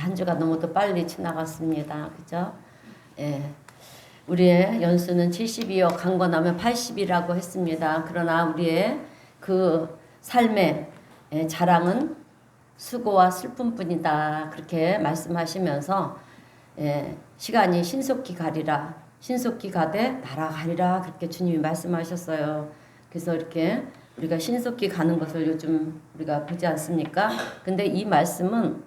한 주가 너무도 빨리 지나갔습니다. 그죠? 예. 우리의 연수는 72여 간 거 나면 80이라고 했습니다. 그러나 우리의 그 삶의 자랑은 수고와 슬픔뿐이다. 그렇게 말씀하시면서 시간이 신속히 가리라. 신속히 가되 날아가리라. 그렇게 주님이 말씀하셨어요. 그래서 이렇게 우리가 신속히 가는 것을 요즘 우리가 보지 않습니까? 근데 이 말씀은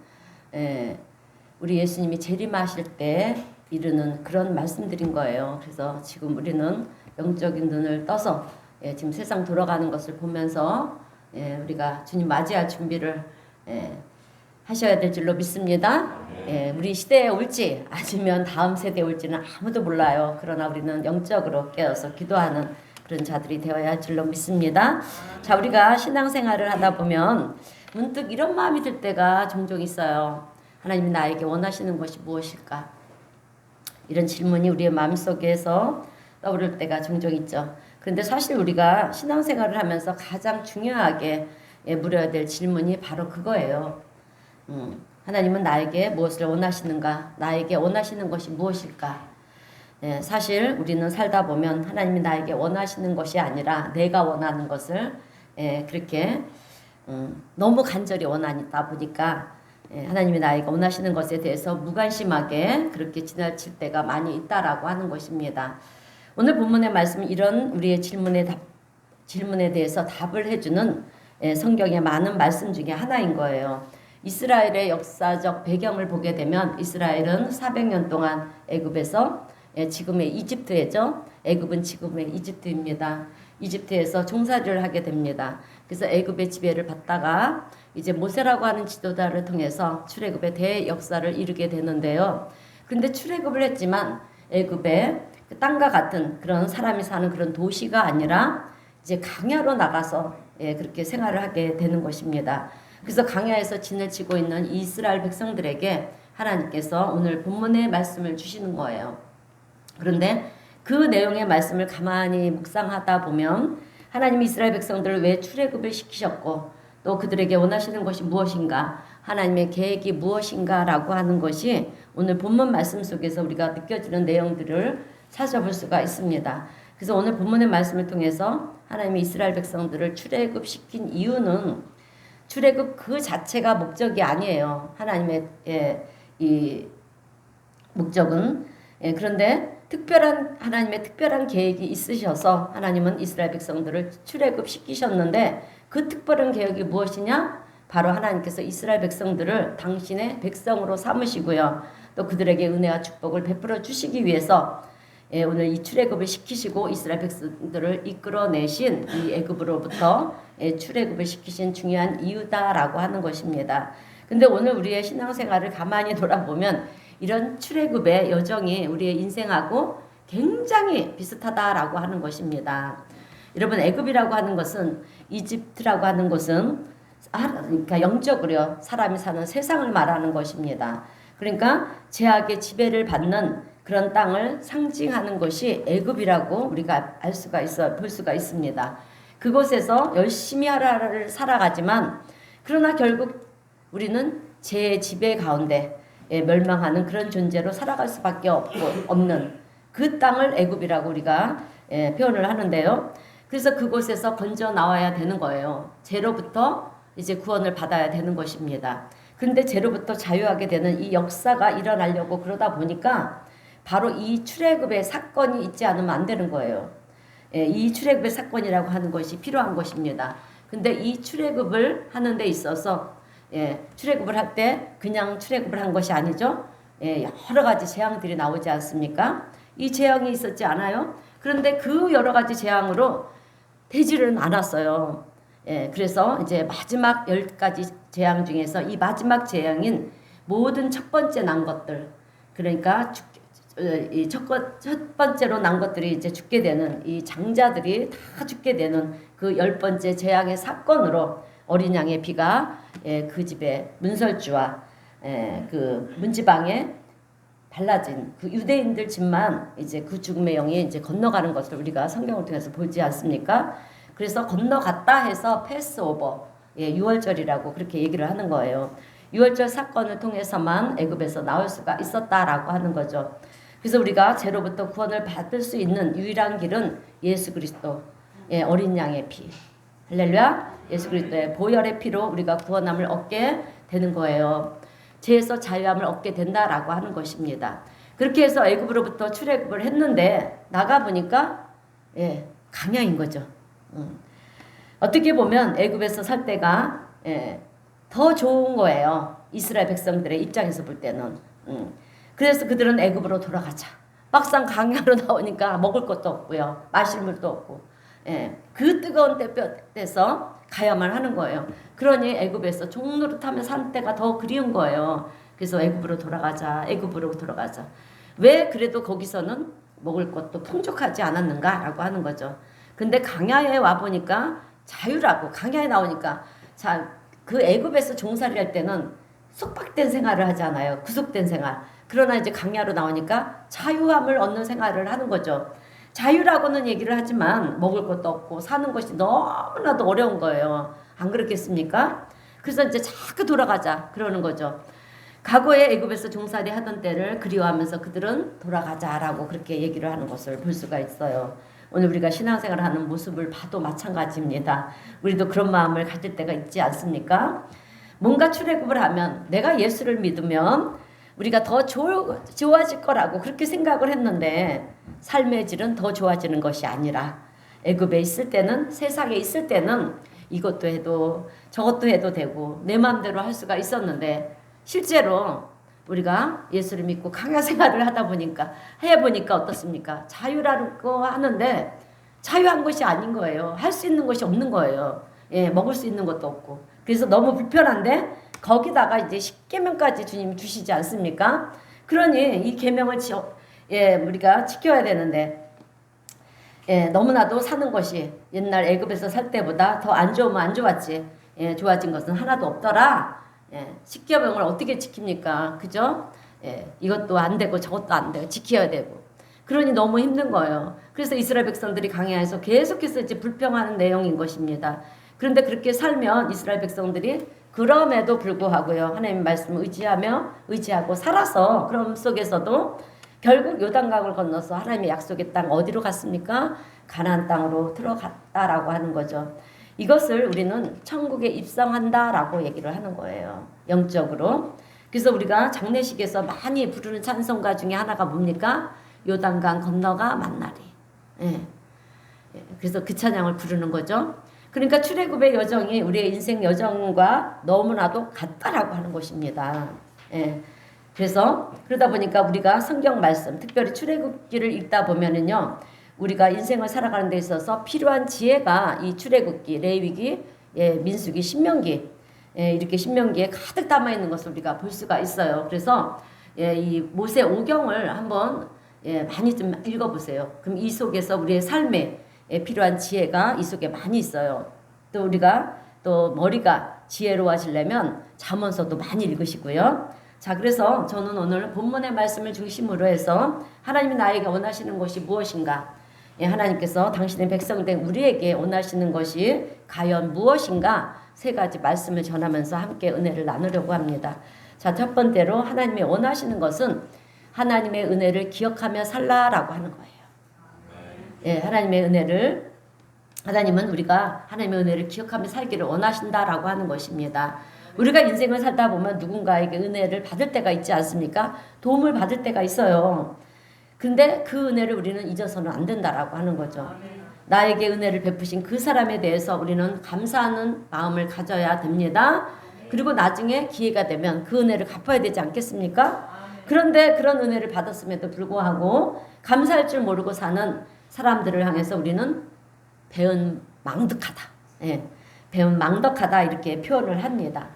우리 예수님이 재림하실 때 이르는 그런 말씀들인 거예요. 그래서 지금 우리는 영적인 눈을 떠서 지금 세상 돌아가는 것을 보면서 우리가 주님 맞이할 준비를 하셔야 될 줄로 믿습니다. 우리 시대에 올지 아니면 다음 세대에 올지는 아무도 몰라요. 그러나 우리는 영적으로 깨어서 기도하는 그런 자들이 되어야 할 줄로 믿습니다. 자, 우리가 신앙생활을 하다 보면 문득 이런 마음이 들 때가 종종 있어요. 하나님이 나에게 원하시는 것이 무엇일까? 이런 질문이 우리의 마음속에서 떠오를 때가 종종 있죠. 그런데 사실 우리가 신앙생활을 하면서 가장 중요하게 물어야 될 질문이 바로 그거예요. 하나님은 나에게 무엇을 원하시는가? 나에게 원하시는 것이 무엇일까? 사실 우리는 살다 보면 하나님이 나에게 원하시는 것이 아니라 내가 원하는 것을 그렇게 너무 간절히 원하다 보니까 하나님이 나에게 원하시는 것에 대해서 무관심하게 그렇게 지나칠 때가 많이 있다라고 하는 것입니다. 오늘 본문의 말씀은 이런 우리의 질문에 대해서 답을 해주는 성경의 많은 말씀 중에 하나인 거예요. 이스라엘의 역사적 배경을 보게 되면 이스라엘은 400년 동안 애굽에서 지금의 이집트죠. 애굽은 지금의 이집트입니다. 이집트에서 종살이를 하게 됩니다. 그래서 애굽의 지배를 받다가 이제 모세라고 하는 지도자를 통해서 출애굽의 대역사를 이루게 되는데요. 그런데 출애굽을 했지만 애굽의 그 땅과 같은 그런 사람이 사는 그런 도시가 아니라 이제 강야로 나가서 그렇게 생활을 하게 되는 것입니다. 그래서 강야에서 진을 치고 있는 이스라엘 백성들에게 하나님께서 오늘 본문의 말씀을 주시는 거예요. 그런데 그 내용의 말씀을 가만히 묵상하다 보면 하나님이 이스라엘 백성들을 왜 출애굽을 시키셨고 또 그들에게 원하시는 것이 무엇인가, 하나님의 계획이 무엇인가라고 하는 것이 오늘 본문 말씀 속에서 우리가 느껴지는 내용들을 찾아볼 수가 있습니다. 그래서 오늘 본문의 말씀을 통해서 하나님이 이스라엘 백성들을 출애굽시킨 이유는 출애굽 그 자체가 목적이 아니에요. 하나님의 이 목적은 그런데 하나님의 특별한 계획이 있으셔서 하나님은 이스라엘 백성들을 출애굽시키셨는데 그 특별한 계획이 무엇이냐? 바로 하나님께서 이스라엘 백성들을 당신의 백성으로 삼으시고요. 또 그들에게 은혜와 축복을 베풀어 주시기 위해서 오늘 이 출애굽을 시키시고 이스라엘 백성들을 이끌어내신 이 애굽으로부터 출애굽을 시키신 중요한 이유다라고 하는 것입니다. 근데 오늘 우리의 신앙생활을 가만히 돌아보면 이런 출애굽의 여정이 우리의 인생하고 굉장히 비슷하다라고 하는 것입니다. 여러분, 애굽이라고 하는 것은, 이집트라고 하는 것은 그러니까 영적으로 사람이 사는 세상을 말하는 것입니다. 그러니까 죄악의 지배를 받는 그런 땅을 상징하는 것이 애굽이라고 우리가 볼 수가 있습니다. 그곳에서 열심히 하루하루를 살아가지만 그러나 결국 우리는 죄의 지배 가운데 멸망하는 그런 존재로 살아갈 수밖에 없는 그 땅을 애굽이라고 우리가 표현을 하는데요. 그래서 그곳에서 건져 나와야 되는 거예요. 죄로부터 이제 구원을 받아야 되는 것입니다. 그런데 죄로부터 자유하게 되는 이 역사가 일어나려고 그러다 보니까 바로 이 출애굽의 사건이 있지 않으면 안 되는 거예요. 이 출애굽의 사건이라고 하는 것이 필요한 것입니다. 근데 이 출애굽을 하는 데 있어서 출애굽을 할 때 그냥 출애굽을 한 것이 아니죠. 여러 가지 재앙들이 나오지 않습니까? 이 재앙이 있었지 않아요? 그런데 그 여러 가지 재앙으로 되지는 않았어요. 그래서 이제 마지막 10가지 재앙 중에서 이 마지막 재앙인 모든 첫 번째 난 것들, 그러니까 첫 번째로 난 것들이 이제 죽게 되는 이 장자들이 다 죽게 되는 그 10번째 재앙의 사건으로 어린 양의 피가 그 집의 문설주와 그 문지방에 발라진 그 유대인들 집만 이제 그 죽음의 영이 이제 건너가는 것을 우리가 성경을 통해서 보지 않습니까? 그래서 건너갔다 해서 패스오버, 6월절이라고 그렇게 얘기를 하는 거예요. 유월절 사건을 통해서만 애굽에서 나올 수가 있었다라고 하는 거죠. 그래서 우리가 죄로부터 구원을 받을 수 있는 유일한 길은 예수 그리스도, 어린 양의 피, 할렐루야, 예수 그리스도의 보혈의 피로 우리가 구원함을 얻게 되는 거예요. 죄에서 자유함을 얻게 된다라고 하는 것입니다. 그렇게 해서 애굽으로부터 출애굽을 했는데 나가 보니까 강야인 거죠. 어떻게 보면 애굽에서 살 때가 더 좋은 거예요. 이스라엘 백성들의 입장에서 볼 때는. 그래서 그들은 애굽으로 돌아가자. 막상 강야로 나오니까 먹을 것도 없고요. 마실 물도 없고. 그 뜨거운 때에서 가야만 하는 거예요. 그러니 애굽에서 종노릇하며 산 때가 더 그리운 거예요. 그래서 애굽으로 돌아가자. 애굽으로 돌아가자. 왜 그래도 거기서는 먹을 것도 풍족하지 않았는가라고 하는 거죠. 근데 강야에 와 보니까 자유라고, 강야에 나오니까 그 애굽에서 종살이 할 때는 속박된 생활을 하잖아요. 구속된 생활. 그러나 이제 강야로 나오니까 자유함을 얻는 생활을 하는 거죠. 자유라고는 얘기를 하지만 먹을 것도 없고 사는 것이 너무나도 어려운 거예요. 안 그렇겠습니까? 그래서 이제 자꾸 돌아가자 그러는 거죠. 과거에 애굽에서 종살이 하던 때를 그리워하면서 그들은 돌아가자라고 그렇게 얘기를 하는 것을 볼 수가 있어요. 오늘 우리가 신앙생활을 하는 모습을 봐도 마찬가지입니다. 우리도 그런 마음을 가질 때가 있지 않습니까? 뭔가 출애굽을 하면 내가 예수를 믿으면 우리가 더 좋아질 거라고 그렇게 생각을 했는데 삶의 질은 더 좋아지는 것이 아니라 애굽에 있을 때는, 세상에 있을 때는 이것도 해도 저것도 해도 되고 내 마음대로 할 수가 있었는데 실제로 우리가 예수를 믿고 강야 생활을 하다 보니까 해보니까 어떻습니까? 자유라고 하는데 자유한 것이 아닌 거예요. 할 수 있는 것이 없는 거예요. 먹을 수 있는 것도 없고. 그래서 너무 불편한데 거기다가 이제 10계명까지 주님이 주시지 않습니까? 그러니 이 계명을 우리가 지켜야 되는데 너무나도 사는 것이 옛날 애굽에서 살 때보다 더 안 좋으면 안 좋았지. 좋아진 것은 하나도 없더라. 10계명을 어떻게 지킵니까? 그죠? 이것도 안 되고 저것도 안 되고 지켜야 되고. 그러니 너무 힘든 거예요. 그래서 이스라엘 백성들이 강야에서 계속해서 이제 불평하는 내용인 것입니다. 그런데 그렇게 살면 이스라엘 백성들이 그럼에도 불구하고요. 하나님의 말씀을 의지하고 살아서 그럼 속에서도 결국 요단강을 건너서 하나님의 약속의 땅 어디로 갔습니까? 가나안 땅으로 들어갔다라고 하는 거죠. 이것을 우리는 천국에 입성한다라고 얘기를 하는 거예요. 영적으로. 그래서 우리가 장례식에서 많이 부르는 찬송가 중에 하나가 뭡니까? 요단강 건너가 만나리. 그래서 그 찬양을 부르는 거죠. 그러니까 출애굽의 여정이 우리의 인생 여정과 너무나도 같다라고 하는 것입니다. 그래서 그러다 보니까 우리가 성경 말씀, 특별히 출애굽기를 읽다 보면은요, 우리가 인생을 살아가는 데 있어서 필요한 지혜가 이 출애굽기, 레위기, 민수기, 신명기, 이렇게 신명기에 가득 담아 있는 것을 우리가 볼 수가 있어요. 그래서 이 모세 오경을 한번 많이 좀 읽어보세요. 그럼 이 속에서 우리의 삶에 필요한 지혜가 이 속에 많이 있어요. 또 우리가 또 머리가 지혜로워지려면 잠언서도 많이 읽으시고요. 자, 그래서 저는 오늘 본문의 말씀을 중심으로 해서 하나님이 나에게 원하시는 것이 무엇인가? 하나님께서 당신의 백성된 우리에게 원하시는 것이 과연 무엇인가? 세 가지 말씀을 전하면서 함께 은혜를 나누려고 합니다. 자, 첫 번째로 하나님이 원하시는 것은 하나님의 은혜를 기억하며 살라라고 하는 거예요. 하나님은 우리가 하나님의 은혜를 기억하며 살기를 원하신다라고 하는 것입니다. 우리가 인생을 살다 보면 누군가에게 은혜를 받을 때가 있지 않습니까? 도움을 받을 때가 있어요. 근데 그 은혜를 우리는 잊어서는 안 된다라고 하는 거죠. 나에게 은혜를 베푸신 그 사람에 대해서 우리는 감사하는 마음을 가져야 됩니다. 그리고 나중에 기회가 되면 그 은혜를 갚아야 되지 않겠습니까? 그런데 그런 은혜를 받았음에도 불구하고 감사할 줄 모르고 사는 사람들을 향해서 우리는 배은 망덕하다. 배은 망덕하다 이렇게 표현을 합니다.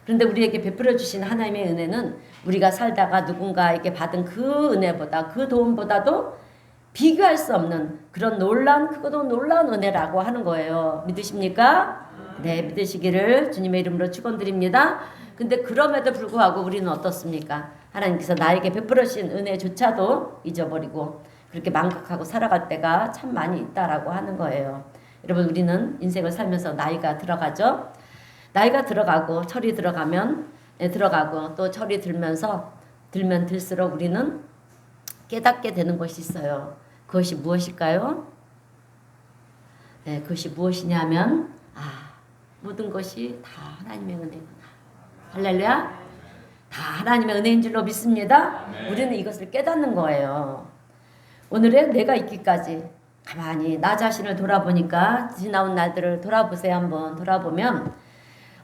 그런데 우리에게 베풀어 주신 하나님의 은혜는 우리가 살다가 누군가에게 받은 그 은혜보다 그 도움보다도 비교할 수 없는 그런 크고도 놀라운 은혜라고 하는 거예요. 믿으십니까? 네, 믿으시기를 주님의 이름으로 축원드립니다. 근데 그럼에도 불구하고 우리는 어떻습니까? 하나님께서 나에게 베풀어 주신 은혜조차도 잊어버리고 그렇게 망각하고 살아갈 때가 참 많이 있다라고 하는 거예요. 여러분, 우리는 인생을 살면서 나이가 들어가죠. 나이가 들어가고 철이 들어가면 들어가고 또 철이 들면 들수록 우리는 깨닫게 되는 것이 있어요. 그것이 무엇일까요? 그것이 무엇이냐면 모든 것이 다 하나님의 은혜구나. 할렐루야. 다 하나님의 은혜인 줄로 믿습니다. 우리는 이것을 깨닫는 거예요. 오늘의 내가 있기까지 가만히 나 자신을 돌아보니까 지나온 날들을 돌아보세요. 한번 돌아보면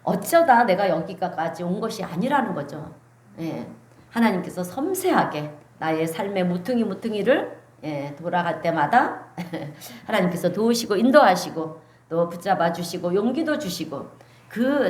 어쩌다 내가 여기까지 온 것이 아니라는 거죠. 하나님께서 섬세하게 나의 삶의 무퉁이를 돌아갈 때마다 하나님께서 도우시고 인도하시고 또 붙잡아 주시고 용기도 주시고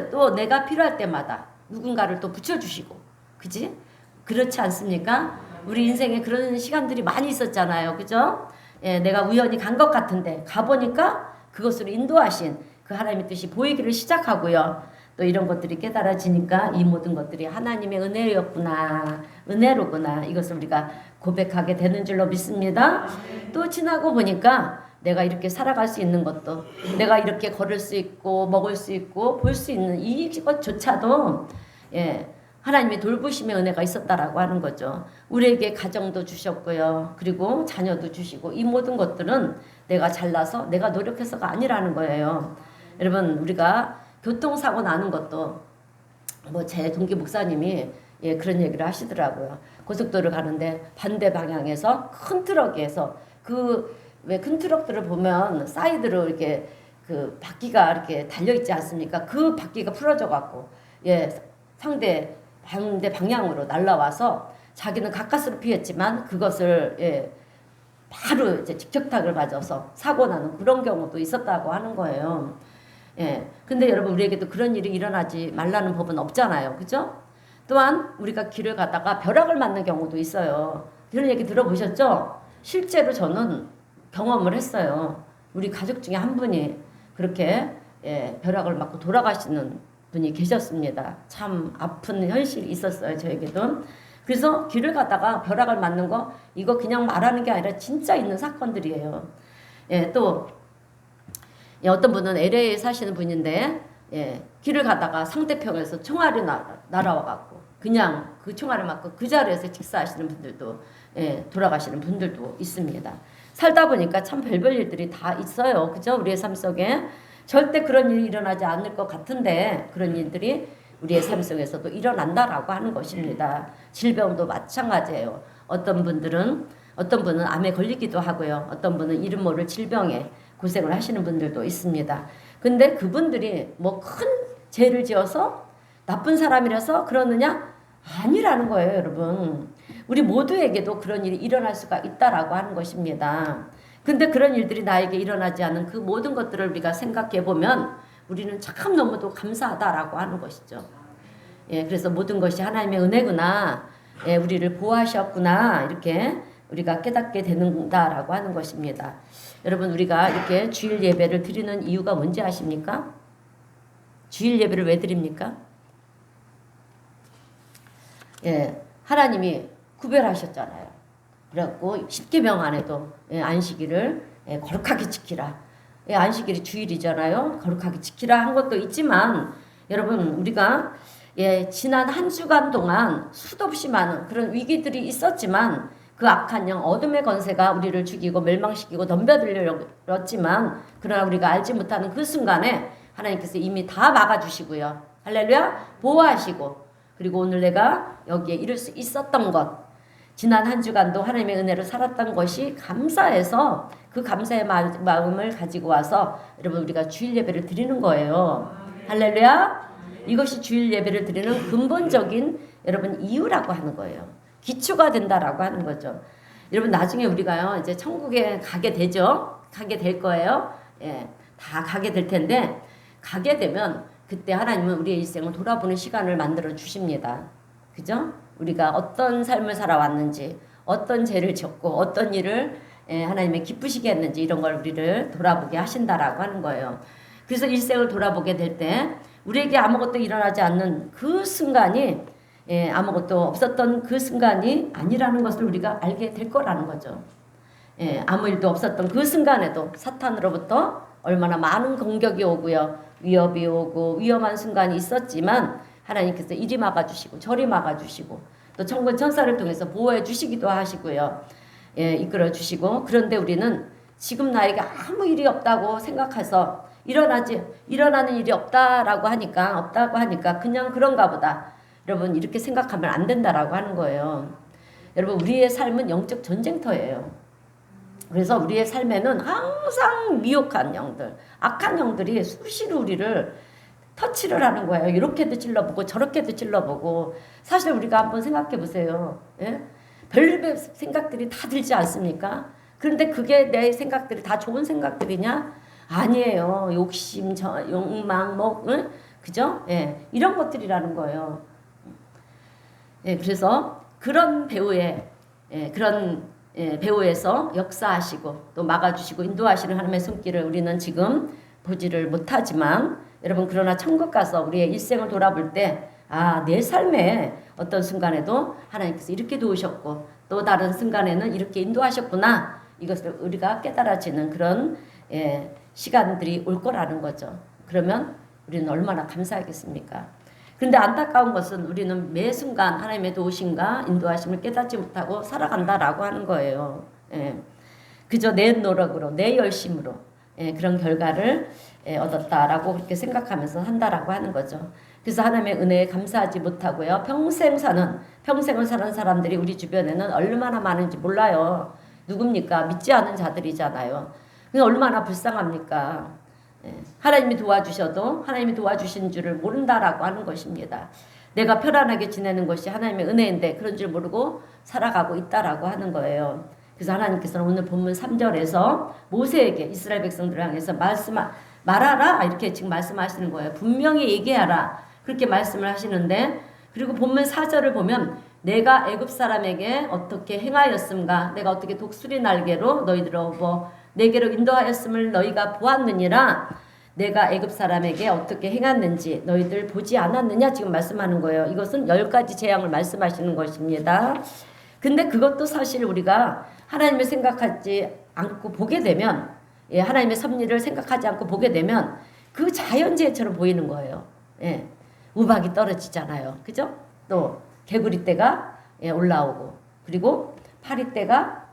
또 내가 필요할 때마다 누군가를 또 붙여주시고 그지? 그렇지 않습니까? 우리 인생에 그런 시간들이 많이 있었잖아요. 그죠? 내가 우연히 간 것 같은데 가보니까 그것으로 인도하신 그 하나님의 뜻이 보이기를 시작하고요. 또 이런 것들이 깨달아지니까 이 모든 것들이 하나님의 은혜였구나, 은혜로구나, 이것을 우리가 고백하게 되는 줄로 믿습니다. 또 지나고 보니까 내가 이렇게 살아갈 수 있는 것도, 내가 이렇게 걸을 수 있고 먹을 수 있고 볼 수 있는 이것조차도 하나님의 돌보심의 은혜가 있었다라고 하는 거죠. 우리에게 가정도 주셨고요. 그리고 자녀도 주시고 이 모든 것들은 내가 잘나서 내가 노력해서가 아니라는 거예요. 여러분, 우리가 교통사고 나는 것도 제 동기 목사님이 그런 얘기를 하시더라고요. 고속도로 가는데 반대 방향에서 큰 트럭에서 왜 큰 트럭들을 보면 사이드로 이렇게 그 바퀴가 이렇게 달려 있지 않습니까? 그 바퀴가 풀어져 갖고 상대 반대 방향으로 날라와서 자기는 가까스로 피했지만 그것을 바로 이제 직격탄을 맞아서 사고 나는 그런 경우도 있었다고 하는 거예요. 근데 여러분, 우리에게도 그런 일이 일어나지 말라는 법은 없잖아요. 그죠? 또한 우리가 길을 가다가 벼락을 맞는 경우도 있어요. 이런 얘기 들어보셨죠? 실제로 저는 경험을 했어요. 우리 가족 중에 한 분이 그렇게 벼락을 맞고 돌아가시는 분이 계셨습니다. 참 아픈 현실이 있었어요. 저에게도. 그래서 길을 가다가 벼락을 맞는 거 이거 그냥 말하는 게 아니라 진짜 있는 사건들이에요. 또 어떤 분은 LA에 사시는 분인데 길을 가다가 상대편에서 총알이 날아와갖고 그냥 그 총알을 맞고 그 자리에서 직사하시는 분들도 돌아가시는 분들도 있습니다. 살다 보니까 참 별별 일들이 다 있어요. 그죠? 우리의 삶 속에 절대 그런 일이 일어나지 않을 것 같은데 그런 일들이 우리의 삶 속에서도 일어난다라고 하는 것입니다. 질병도 마찬가지예요. 어떤 분은 암에 걸리기도 하고요. 어떤 분은 이름 모를 질병에 고생을 하시는 분들도 있습니다. 근데 그분들이 큰 죄를 지어서 나쁜 사람이라서 그러느냐? 아니라는 거예요, 여러분. 우리 모두에게도 그런 일이 일어날 수가 있다라고 하는 것입니다. 근데 그런 일들이 나에게 일어나지 않은 그 모든 것들을 우리가 생각해 보면 우리는 참 너무도 감사하다라고 하는 것이죠. 그래서 모든 것이 하나님의 은혜구나, 우리를 보호하셨구나, 이렇게 우리가 깨닫게 되는다라고 하는 것입니다. 여러분, 우리가 이렇게 주일 예배를 드리는 이유가 뭔지 아십니까? 주일 예배를 왜 드립니까? 하나님이 구별하셨잖아요. 그래갖고 십계명 안에도 안식일을 거룩하게 지키라. 안식일이 주일이잖아요. 거룩하게 지키라 한 것도 있지만 여러분, 우리가 지난 한 주간 동안 수도 없이 많은 그런 위기들이 있었지만 그 악한 영 어둠의 권세가 우리를 죽이고 멸망시키고 덤벼들렸지만 그러나 우리가 알지 못하는 그 순간에 하나님께서 이미 다 막아주시고요. 할렐루야. 보호하시고 그리고 오늘 내가 여기에 이룰 수 있었던 것, 지난 한 주간도 하나님의 은혜로 살았던 것이 감사해서 그 감사의 마음을 가지고 와서 여러분 우리가 주일 예배를 드리는 거예요. 할렐루야. 이것이 주일 예배를 드리는 근본적인 여러분 이유라고 하는 거예요. 기초가 된다라고 하는 거죠. 여러분, 나중에 우리가요 이제 천국에 가게 되죠. 가게 될 거예요. 다 가게 될 텐데 가게 되면 그때 하나님은 우리의 일생을 돌아보는 시간을 만들어 주십니다. 그죠? 우리가 어떤 삶을 살아왔는지, 어떤 죄를 지었고 어떤 일을 하나님의 기쁘시게 했는지 이런 걸 우리를 돌아보게 하신다라고 하는 거예요. 그래서 일생을 돌아보게 될 때 우리에게 아무것도 일어나지 않는 그 순간이 아무것도 없었던 그 순간이 아니라는 것을 우리가 알게 될 거라는 거죠. 아무 일도 없었던 그 순간에도 사탄으로부터 얼마나 많은 공격이 오고요. 위협이 오고 위험한 순간이 있었지만 하나님께서 이리 막아주시고 저리 막아주시고 또 천군 천사를 통해서 보호해 주시기도 하시고요. 예, 이끌어 주시고 그런데 우리는 지금 나에게 아무 일이 없다고 생각해서 일어나는 일이 없다고 하니까 그냥 그런가 보다. 여러분 이렇게 생각하면 안 된다라고 하는 거예요. 여러분 우리의 삶은 영적 전쟁터예요. 그래서 우리의 삶에는 항상 미혹한 영들, 악한 영들이 수시로 우리를 터치를 하는 거예요. 이렇게도 찔러보고 저렇게도 찔러보고. 사실 우리가 한번 생각해 보세요. 예? 별별 생각들이 다 들지 않습니까? 그런데 그게 내 생각들이 다 좋은 생각들이냐? 아니에요. 욕심, 욕망, 응? 그죠? 예, 이런 것들이라는 거예요. 예, 그래서 그런 배후에서 역사하시고 또 막아주시고 인도하시는 하나님의 손길을 우리는 지금 보지를 못하지만 여러분 그러나 천국 가서 우리의 일생을 돌아볼 때 내 삶에 어떤 순간에도 하나님께서 이렇게 도우셨고 또 다른 순간에는 이렇게 인도하셨구나 이것을 우리가 깨달아지는 그런 시간들이 올 거라는 거죠. 그러면 우리는 얼마나 감사하겠습니까? 그런데 안타까운 것은 우리는 매 순간 하나님의 도우심과 인도하심을 깨닫지 못하고 살아간다라고 하는 거예요. 그저 내 노력으로 내 열심으로 그런 결과를 얻었다라고 그렇게 생각하면서 산다라고 하는 거죠. 그래서 하나님의 은혜에 감사하지 못하고요. 평생을 사는 사람들이 우리 주변에는 얼마나 많은지 몰라요. 누굽니까? 믿지 않은 자들이잖아요. 얼마나 불쌍합니까? 하나님이 도와주셔도 하나님이 도와주신 줄을 모른다라고 하는 것입니다. 내가 편안하게 지내는 것이 하나님의 은혜인데 그런 줄 모르고 살아가고 있다라고 하는 거예요. 그래서 하나님께서는 오늘 본문 3절에서 모세에게 이스라엘 백성들을 향해서 말하라 이렇게 지금 말씀하시는 거예요. 분명히 얘기하라 그렇게 말씀을 하시는데 그리고 본문 4절을 보면 내가 애굽 사람에게 어떻게 행하였음가 내가 어떻게 독수리 날개로 너희들을 내게로 인도하였음을 너희가 보았느니라 내가 애굽 사람에게 어떻게 행했는지 너희들 보지 않았느냐 지금 말씀하는 거예요. 이것은 10가지 재앙을 말씀하시는 것입니다. 근데 그것도 사실 우리가 하나님을 생각하지 않고 보게 되면 하나님의 섭리를 생각하지 않고 보게 되면 그 자연재해처럼 보이는 거예요. 우박이 떨어지잖아요. 그죠? 또 개구리떼가 올라오고 그리고 파리떼가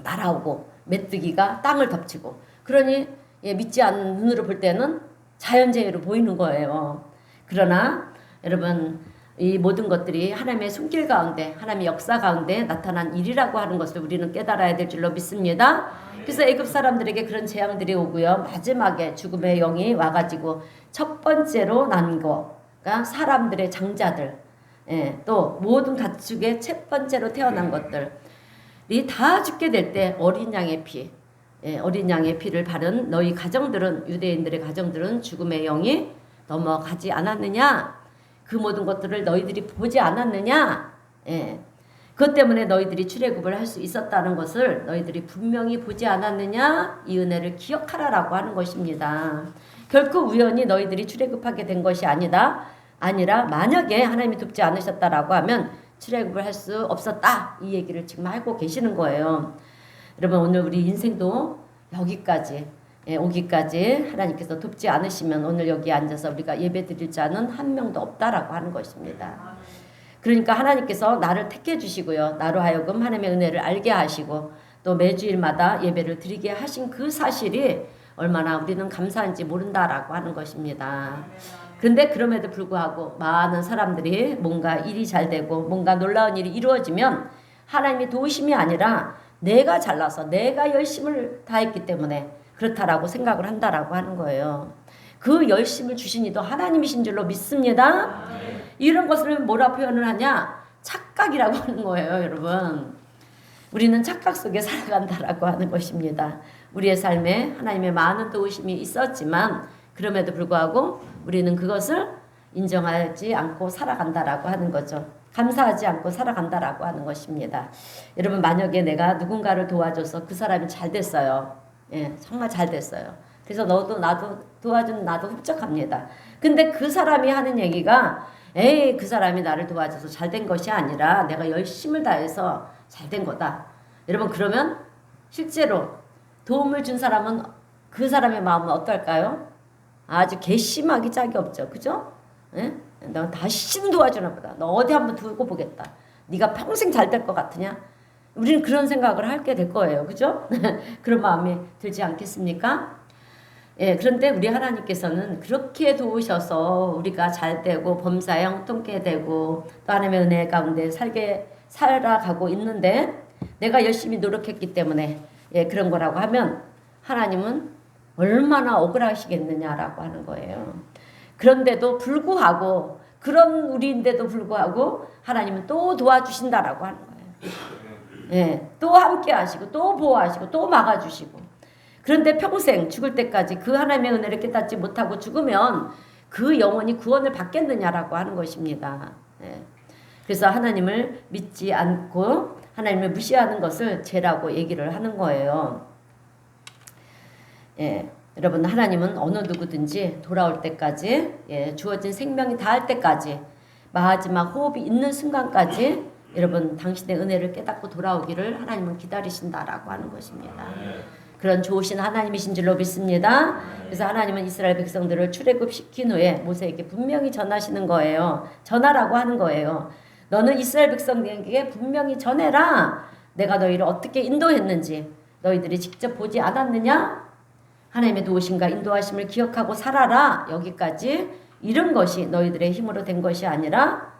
날아오고 메뚜기가 땅을 덮치고 그러니 믿지 않는 눈으로 볼 때는 자연재해로 보이는 거예요. 그러나 여러분 이 모든 것들이 하나님의 손길 가운데 하나님의 역사 가운데 나타난 일이라고 하는 것을 우리는 깨달아야 될 줄로 믿습니다. 그래서 애굽 사람들에게 그런 재앙들이 오고요. 마지막에 죽음의 영이 와가지고 첫 번째로 난 거가 사람들의 장자들 또 모든 가축의 첫 번째로 태어난 것들이 다 죽게 될 때 어린 양의 피를 바른 너희 가정들은 유대인들의 가정들은 죽음의 영이 넘어가지 않았느냐? 그 모든 것들을 너희들이 보지 않았느냐? 그것 때문에 너희들이 출애굽을 할 수 있었다는 것을 너희들이 분명히 보지 않았느냐? 이 은혜를 기억하라라고 하는 것입니다. 결코 우연히 너희들이 출애굽하게 된 것이 아니라 만약에 하나님이 돕지 않으셨다라고 하면 출애굽을 할 수 없었다. 이 얘기를 지금 하고 계시는 거예요. 여러분 오늘 우리 인생도 여기까지 오기까지 하나님께서 돕지 않으시면 오늘 여기 앉아서 우리가 예배 드릴 자는 한 명도 없다라고 하는 것입니다. 그러니까 하나님께서 나를 택해 주시고요. 나로 하여금 하나님의 은혜를 알게 하시고 또 매주일마다 예배를 드리게 하신 그 사실이 얼마나 우리는 감사한지 모른다라고 하는 것입니다. 그런데 그럼에도 불구하고 많은 사람들이 뭔가 일이 잘 되고 뭔가 놀라운 일이 이루어지면 하나님의 도우심이 아니라 내가 잘나서 내가 열심을 다했기 때문에 그렇다라고 생각을 한다라고 하는 거예요. 그 열심을 주신 이도 하나님이신 줄로 믿습니다. 이런 것을 뭐라 표현을 하냐? 착각이라고 하는 거예요, 여러분. 우리는 착각 속에 살아간다라고 하는 것입니다. 우리의 삶에 하나님의 많은 도우심이 있었지만 그럼에도 불구하고 우리는 그것을 인정하지 않고 살아간다라고 하는 거죠. 감사하지 않고 살아간다라고 하는 것입니다. 여러분 만약에 내가 누군가를 도와줘서 그 사람이 잘 됐어요. 정말 잘 됐어요. 그래서 나도 도와준 나도 흡족합니다. 근데 그 사람이 하는 얘기가 그 사람이 나를 도와줘서 잘 된 것이 아니라 내가 열심을 다해서 잘 된 거다. 여러분 그러면 실제로 도움을 준 사람은 그 사람의 마음은 어떨까요? 아주 괘씸하기 짝이 없죠. 그죠? 너 다시는 도와주나 보다. 너 어디 한번 두고 보겠다. 네가 평생 잘 될 것 같으냐? 우리는 그런 생각을 하게 될 거예요. 그죠? 그런 마음이 들지 않겠습니까? 예, 그런데 우리 하나님께서는 그렇게 도우셔서 우리가 잘 되고 범사에 형통케 되고 또 하나님의 은혜 가운데 살아가고 있는데 내가 열심히 노력했기 때문에 예, 그런 거라고 하면 하나님은 얼마나 억울하시겠느냐라고 하는 거예요. 그런데도 불구하고 그런 우리인데도 불구하고 하나님은 또 도와주신다라고 하는 거예요. 예, 또 함께 하시고 또 보호하시고 또 막아주시고 그런데 평생 죽을 때까지 그 하나님의 은혜를 깨닫지 못하고 죽으면 그 영혼이 구원을 받겠느냐라고 하는 것입니다. 예. 그래서 하나님을 믿지 않고 하나님을 무시하는 것을 죄라고 얘기를 하는 거예요. 예. 여러분 하나님은 어느 누구든지 돌아올 때까지 예, 주어진 생명이 닿을 때까지 마지막 호흡이 있는 순간까지 여러분 당신의 은혜를 깨닫고 돌아오기를 하나님은 기다리신다라고 하는 것입니다. 그런 좋으신 하나님이신 줄로 믿습니다. 그래서 하나님은 이스라엘 백성들을 출애굽시킨 후에 모세에게 분명히 전하시는 거예요. 전하라고 하는 거예요. 너는 이스라엘 백성들에게 분명히 전해라. 내가 너희를 어떻게 인도했는지 너희들이 직접 보지 않았느냐? 하나님의 도우심과 인도하심을 기억하고 살아라. 여기까지 이런 것이 너희들의 힘으로 된 것이 아니라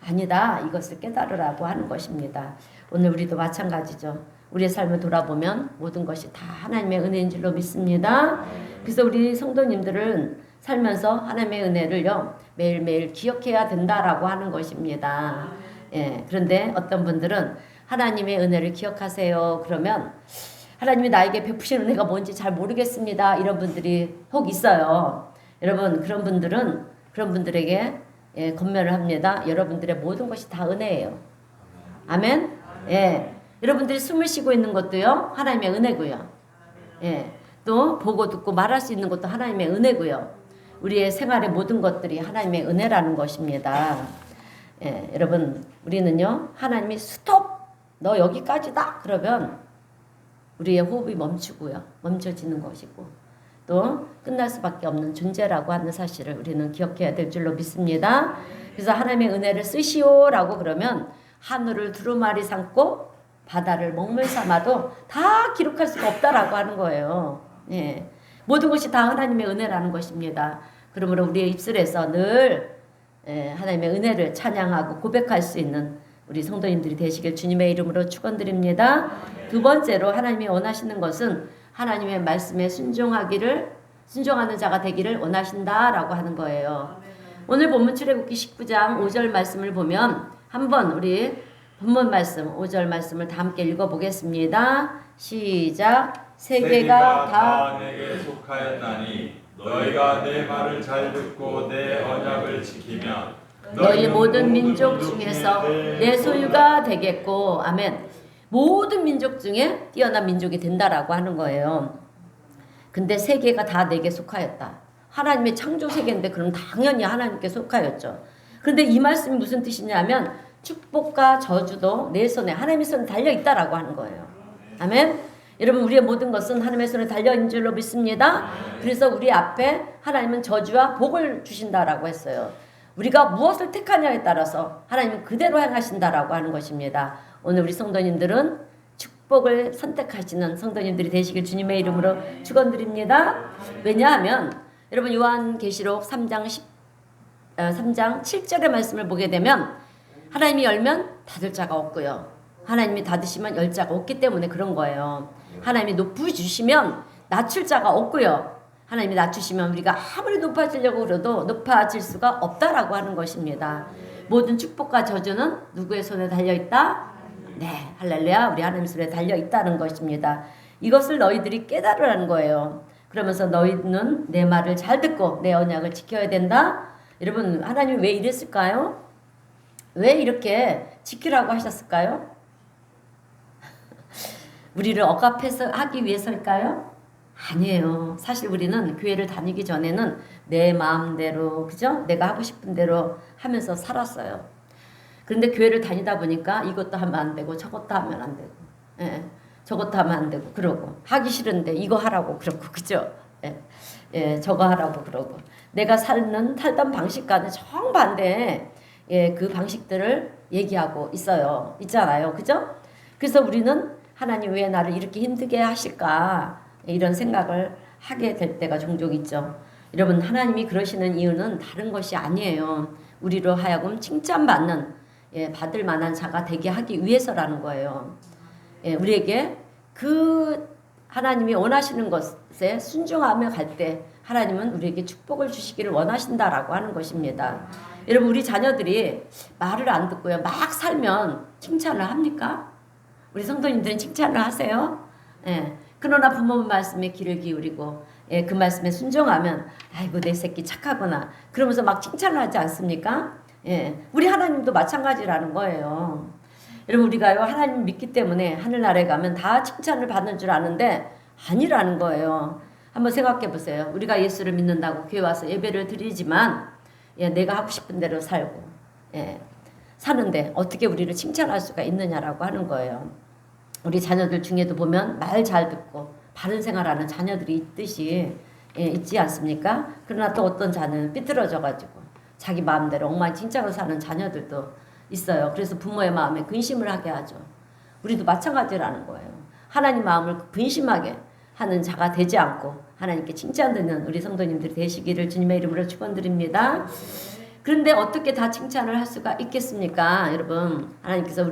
아니다. 이것을 깨달으라고 하는 것입니다. 오늘 우리도 마찬가지죠. 우리의 삶을 돌아보면 모든 것이 다 하나님의 은혜인 줄로 믿습니다. 그래서 우리 성도님들은 살면서 하나님의 은혜를요 매일매일 기억해야 된다라고 하는 것입니다. 예, 그런데 어떤 분들은 하나님의 은혜를 기억하세요. 그러면 하나님이 나에게 베푸신 은혜가 뭔지 잘 모르겠습니다. 이런 분들이 혹 있어요. 여러분 그런 분들은 그런 분들에게 예, 권면을 합니다. 여러분들의 모든 것이 다 은혜예요. 아멘. 예. 여러분들이 숨을 쉬고 있는 것도요 하나님의 은혜고요. 예, 또 보고 듣고 말할 수 있는 것도 하나님의 은혜고요. 우리의 생활의 모든 것들이 하나님의 은혜라는 것입니다. 예, 여러분 우리는요 하나님이 스톱 너 여기까지다 그러면 우리의 호흡이 멈추고요 멈춰지는 것이고 또 끝날 수밖에 없는 존재라고 하는 사실을 우리는 기억해야 될 줄로 믿습니다. 그래서 하나님의 은혜를 쓰시오라고 그러면 하늘을 두루마리 삼고 바다를 먹물 삼아도 다 기록할 수가 없다라고 하는 거예요. 예. 모든 것이 다 하나님의 은혜라는 것입니다. 그러므로 우리의 입술에서 늘 하나님의 은혜를 찬양하고 고백할 수 있는 우리 성도님들이 되시길 주님의 이름으로 축원드립니다. 두 번째로 하나님이 원하시는 것은 하나님의 말씀에 순종하는 자가 되기를 원하신다라고 하는 거예요. 오늘 본문 출애굽기 19장 5절 말씀을 보면 한번 우리 본문 말씀 5절 말씀을 다 함께 읽어보겠습니다. 시작. 세계가 다 내게 속하였나니 너희가 내 말을 잘 듣고 내 언약을 지키면 너희 모든 민족 중에서 내 소유가 되겠고 아멘. 모든 민족 중에 뛰어난 민족이 된다라고 하는 거예요. 근데 세계가 다 내게 속하였다. 하나님의 창조 세계인데 그럼 당연히 하나님께 속하였죠. 그런데 이 말씀이 무슨 뜻이냐면 축복과 저주도 내 손에 하나님의 손에 달려있다라고 하는 거예요. 아멘. 여러분 우리의 모든 것은 하나님의 손에 달려있는 줄로 믿습니다. 그래서 우리 앞에 하나님은 저주와 복을 주신다라고 했어요. 우리가 무엇을 택하냐에 따라서 하나님은 그대로 행하신다라고 하는 것입니다. 오늘 우리 성도님들은 축복을 선택하시는 성도님들이 되시길 주님의 이름으로 축원드립니다. 왜냐하면 여러분 요한계시록 3장 7절의 말씀을 보게 되면 하나님이 열면 닫을 자가 없고요. 하나님이 닫으시면 열 자가 없기 때문에 그런 거예요. 하나님이 높여주시면 낮출 자가 없고요. 하나님이 낮추시면 우리가 아무리 높아지려고 그래도 높아질 수가 없다라고 하는 것입니다. 모든 축복과 저주는 누구의 손에 달려있다? 네, 할렐루야. 우리 하나님 손에 달려있다는 것입니다. 이것을 너희들이 깨달으라는 거예요. 그러면서 너희는 내 말을 잘 듣고 내 언약을 지켜야 된다. 여러분 하나님이 왜 이랬을까요? 왜 이렇게 지키라고 하셨을까요? 우리를 억압해서 하기 위해서일까요? 아니에요. 사실 우리는 교회를 다니기 전에는 내 마음대로 그죠? 내가 하고 싶은 대로 하면서 살았어요. 그런데 교회를 다니다 보니까 이것도 하면 안 되고 저것도 하면 안 되고 저것도 하면 안 되고 그러고 하기 싫은데 이거 하라고 그러고 그죠? 저거 하라고 그러고 내가 살던 방식과는 정반대의 그 방식들을 얘기하고 있잖아요. 그죠? 그래서 우리는 하나님 왜 나를 이렇게 힘들게 하실까 이런 생각을 하게 될 때가 종종 있죠. 여러분 하나님이 그러시는 이유는 다른 것이 아니에요. 우리로 하여금 칭찬받는 받을 만한 자가 되게 하기 위해서라는 거예요. 우리에게 그 하나님이 원하시는 것에 순종하며 갈 때 하나님은 우리에게 축복을 주시기를 원하신다라고 하는 것입니다. 여러분 우리 자녀들이 말을 안 듣고요 막 살면 칭찬을 합니까? 우리 성도님들은 칭찬을 하세요? 그러나 부모 말씀에 귀를 기울이고 그 말씀에 순종하면 아이고 내 새끼 착하구나 그러면서 막 칭찬을 하지 않습니까? 우리 하나님도 마찬가지라는 거예요. 여러분 우리가요 하나님 믿기 때문에 하늘나라에 가면 다 칭찬을 받는 줄 아는데 아니라는 거예요. 한번 생각해 보세요. 우리가 예수를 믿는다고 교회 와서 예배를 드리지만 내가 하고 싶은 대로 살고 사는데 어떻게 우리를 칭찬할 수가 있느냐라고 하는 거예요. 우리 자녀들 중에도 보면 말 잘 듣고 바른 생활하는 자녀들이 있지 않습니까? 그러나 또 어떤 자녀는 삐뚤어져 가지고 자기 마음대로 엉망진창으로 사는 자녀들도 있어요. 그래서 부모의 마음에 근심을 하게 하죠. 우리도 마찬가지라는 거예요. 하나님 마음을 근심하게 하는 자가 되지 않고 하나님께 칭찬 듣는 우리 성도님들이 되시기를 주님의 이름으로 축원드립니다. 그런데 어떻게 다 칭찬을 할 수가 있겠습니까? 여러분 하나님께서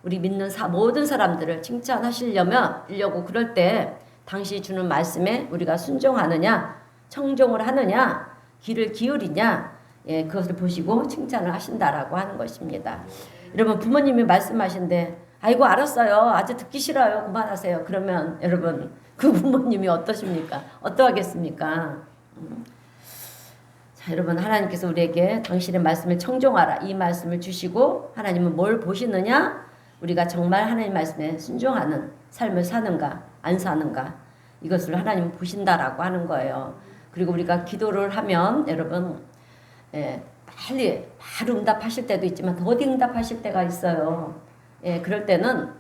우리 믿는 모든 사람들을 칭찬하시려고 그럴 때 당시 주는 말씀에 우리가 순종하느냐 청종을 하느냐 귀를 기울이냐 그것을 보시고 칭찬을 하신다라고 하는 것입니다. 여러분 부모님이 말씀하신데 아이고 알았어요 아주 듣기 싫어요 그만하세요 그러면 여러분 그 부모님이 어떠십니까? 어떠하겠습니까? 자 여러분 하나님께서 우리에게 당신의 말씀을 청종하라 이 말씀을 주시고 하나님은 뭘 보시느냐 우리가 정말 하나님 말씀에 순종하는 삶을 사는가 안 사는가 이것을 하나님은 보신다라고 하는 거예요. 그리고 우리가 기도를 하면 여러분 바로 응답하실 때도 있지만 더디 응답하실 때가 있어요. 그럴 때는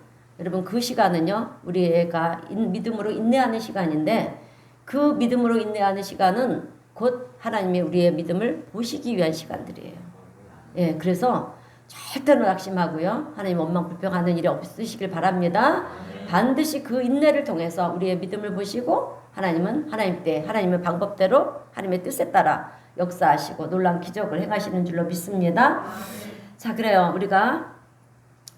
여러분 그 시간은요 우리가 믿음으로 인내하는 시간인데 그 믿음으로 인내하는 시간은 곧 하나님이 우리의 믿음을 보시기 위한 시간들이에요. 그래서 절대로 낙심하고요 하나님 원망 불평하는 일이 없으시길 바랍니다. 반드시 그 인내를 통해서 우리의 믿음을 보시고 하나님은 하나님의 방법대로 하나님의 뜻에 따라 역사하시고 놀라운 기적을 행하시는 줄로 믿습니다. 자 그래요 우리가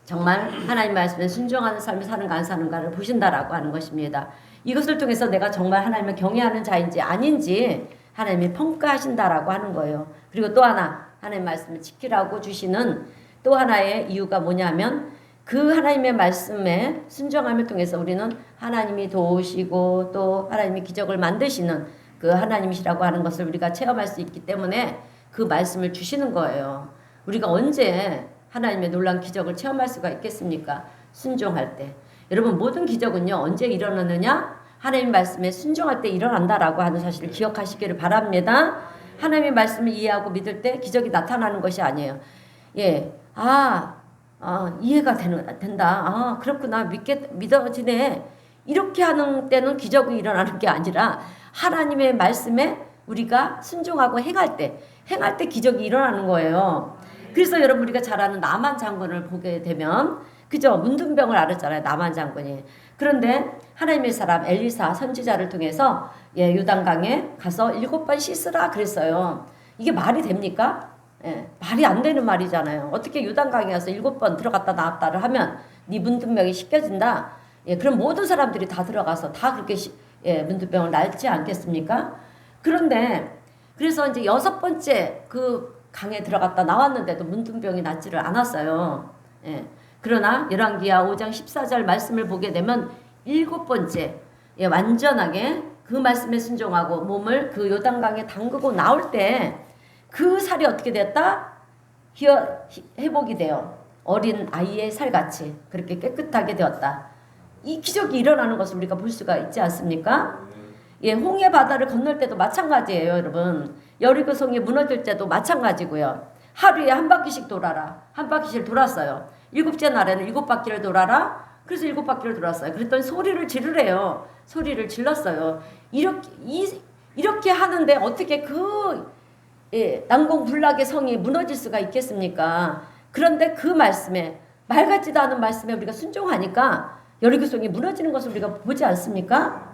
정말 하나님 말씀에 순종하는 삶을 사는가 안 사는가를 보신다라고 하는 것입니다. 이것을 통해서 내가 정말 하나님을 경외하는 자인지 아닌지 하나님이 평가하신다라고 하는 거예요. 그리고 또 하나 하나님 말씀을 지키라고 주시는 또 하나의 이유가 뭐냐면 그 하나님의 말씀에 순종함을 통해서 우리는 하나님이 도우시고 또 하나님이 기적을 만드시는 그 하나님이시라고 하는 것을 우리가 체험할 수 있기 때문에 그 말씀을 주시는 거예요. 우리가 언제 하나님의 놀라운 기적을 체험할 수가 있겠습니까? 순종할 때. 여러분 모든 기적은요 언제 일어나느냐? 하나님 말씀에 순종할 때 일어난다라고 하는 사실을 기억하시기를 바랍니다. 하나님의 말씀을 이해하고 믿을 때 기적이 나타나는 것이 아니에요. 이해가 된다. 그렇구나. 믿어지네. 이렇게 하는 때는 기적이 일어나는 게 아니라 하나님의 말씀에 우리가 순종하고 행할 때 기적이 일어나는 거예요. 그래서 여러분 우리가 잘 아는 나만 장군을 보게 되면 그죠? 문둥병을 앓았잖아요. 나만 장군이. 그런데 하나님의 사람 엘리사 선지자를 통해서 요단강에 가서 7번 씻으라 그랬어요. 이게 말이 됩니까? 말이 안 되는 말이잖아요. 어떻게 요단강에 가서 7번 들어갔다 나왔다를 하면 네 문둥병이 씻겨진다. 그럼 모든 사람들이 다 들어가서 다 그렇게 문둥병을 앓지 않겠습니까? 그런데 그래서 이제 6번째 그 강에 들어갔다 나왔는데도 문둥병이 낫지를 않았어요. 그러나 열왕기하 5장 14절 말씀을 보게 되면 7번째 완전하게 그 말씀에 순종하고 몸을 그 요단강에 담그고 나올 때 그 살이 어떻게 됐다? 회복이 되어 어린 아이의 살같이 그렇게 깨끗하게 되었다. 이 기적이 일어나는 것을 우리가 볼 수가 있지 않습니까? 홍해 바다를 건널 때도 마찬가지예요, 여러분. 여리고 성이 무너질 때도 마찬가지고요. 하루에 한 바퀴씩 돌아라. 한 바퀴씩 돌았어요. 7째 날에는 7바퀴를 돌아라. 그래서 7바퀴를 돌았어요. 그랬더니 소리를 지르래요. 소리를 질렀어요. 이렇게 하는데 어떻게 난공불락의 성이 무너질 수가 있겠습니까? 그런데 그 말씀에, 말 같지도 않은 말씀에 우리가 순종하니까 여리고성이 무너지는 것을 우리가 보지 않습니까?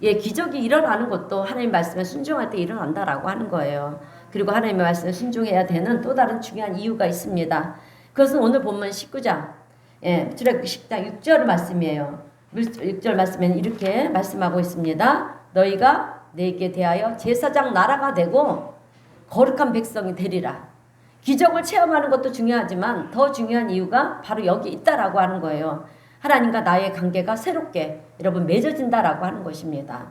기적이 일어나는 것도 하나님 말씀에 순종할 때 일어난다라고 하는 거예요. 그리고 하나님의 말씀에 순종해야 되는 또 다른 중요한 이유가 있습니다. 그것은 오늘 본문 19장 출애굽기 10장 6절 말씀이에요. 6절 말씀에는 이렇게 말씀하고 있습니다. 너희가 내게 대하여 제사장 나라가 되고 거룩한 백성이 되리라. 기적을 체험하는 것도 중요하지만 더 중요한 이유가 바로 여기 있다라고 하는 거예요. 하나님과 나의 관계가 새롭게 여러분 맺어진다라고 하는 것입니다.